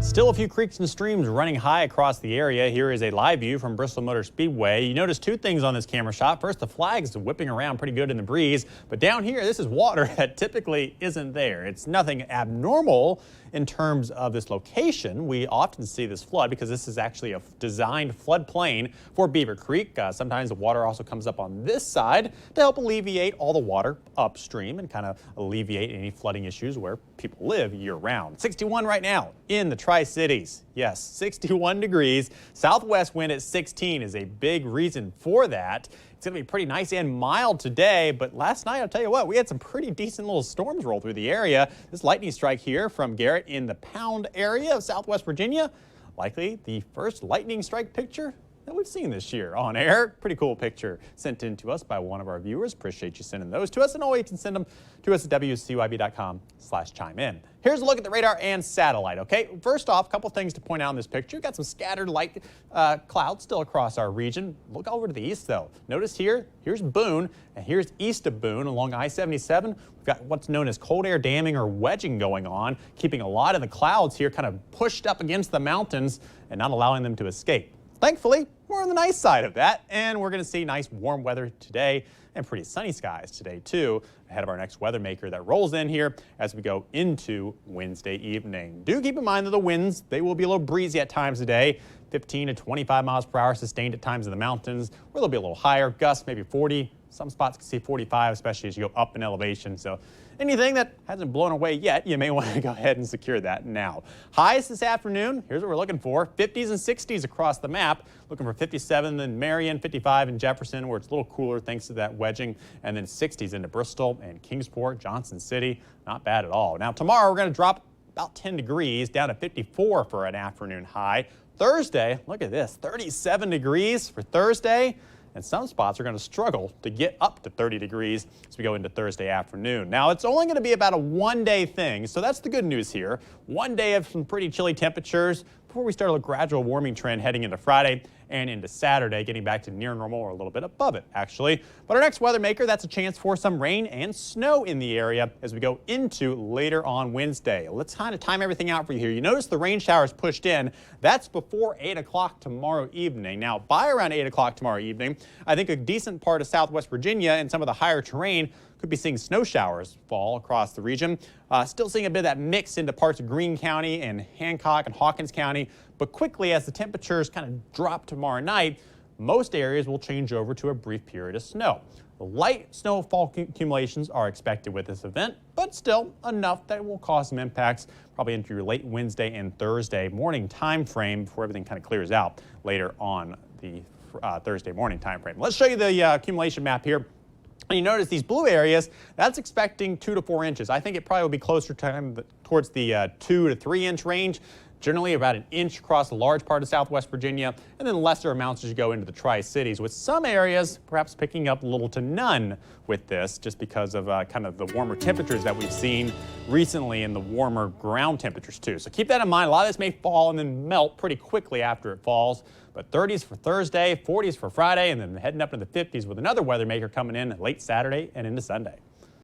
Still a few creeks and streams running high across the area. Here is a live view from Bristol Motor Speedway. You notice two things on this camera shot. First, the flag's whipping around pretty good in the breeze. But down here, this is water that typically isn't there. It's nothing abnormal in terms of this location. We often see this flood because this is actually a designed floodplain for Beaver Creek. Sometimes the water also comes up on this side to help alleviate all the water upstream and kind of alleviate any flooding issues where people live year-round. 61 right now in the Tri-Cities. Yes, 61 degrees. Southwest wind at 16 is a big reason for that. It's going to be pretty nice and mild today, but last night, I'll tell you what, we had some pretty decent little storms roll through the area. This lightning strike here from Garrett in the Pound area of Southwest Virginia, likely the first lightning strike picture that we've seen this year on air. Pretty cool picture sent in to us by one of our viewers. Appreciate you sending those to us, and always you can send them to us at wcyb.com/chime-in. Here's a look at the radar and satellite, okay? First off, a couple things to point out in this picture. We've got some scattered light clouds still across our region. Look over to the east, though. Notice here's Boone, and here's east of Boone along I-77. We've got what's known as cold air damming or wedging going on, keeping a lot of the clouds here kind of pushed up against the mountains and not allowing them to escape. Thankfully, we're on the nice side of that, and we're going to see nice warm weather today and pretty sunny skies today, too, ahead of our next weather maker that rolls in here as we go into Wednesday evening. Do keep in mind that the winds, they will be a little breezy at times today, 15 to 25 miles per hour sustained at times in the mountains, where they'll be a little higher, gusts maybe 40. Some spots can see 45, especially as you go up in elevation. So anything that hasn't blown away yet, you may want to go ahead and secure that now. Highs this afternoon, here's what we're looking for. 50s and 60s across the map. Looking for 57 in Marion, 55 in Jefferson, where it's a little cooler thanks to that wedging. And then 60s into Bristol and Kingsport, Johnson City. Not bad at all. Now tomorrow we're going to drop about 10 degrees down to 54 for an afternoon high. Thursday, look at this, 37 degrees for Thursday. And some spots are going to struggle to get up to 30 degrees as we go into Thursday afternoon. Now, it's only going to be about a one-day thing, so that's the good news here. One day of some pretty chilly temperatures before we start a gradual warming trend heading into Friday and into Saturday, getting back to near normal or a little bit above it, actually. But our next weather maker, that's a chance for some rain and snow in the area as we go into later on Wednesday. Let's kind of time everything out for you here. You notice the rain showers pushed in. That's before 8 o'clock tomorrow evening. Now, by around 8 o'clock tomorrow evening, I think a decent part of Southwest Virginia and some of the higher terrain could be seeing snow showers fall across the region. Still seeing a bit of that mix into parts of Greene County and Hancock and Hawkins County. But quickly, as the temperatures kind of drop tomorrow night, most areas will change over to a brief period of snow. Light snowfall accumulations are expected with this event, but still enough that it will cause some impacts probably into your late Wednesday and Thursday morning time frame before everything kind of clears out later on the Thursday morning time frame. Let's show you the accumulation map here. And you notice these blue areas, that's expecting 2 to 4 inches. I think it probably will be closer towards the 2 to 3 inch range. Generally about an inch across a large part of Southwest Virginia, and then lesser amounts as you go into the Tri-Cities, with some areas perhaps picking up little to none with this, just because of kind of the warmer temperatures that we've seen recently and the warmer ground temperatures too. So keep that in mind. A lot of this may fall and then melt pretty quickly after it falls, but 30s for Thursday, 40s for Friday, and then heading up into the 50s with another weather maker coming in late Saturday and into Sunday.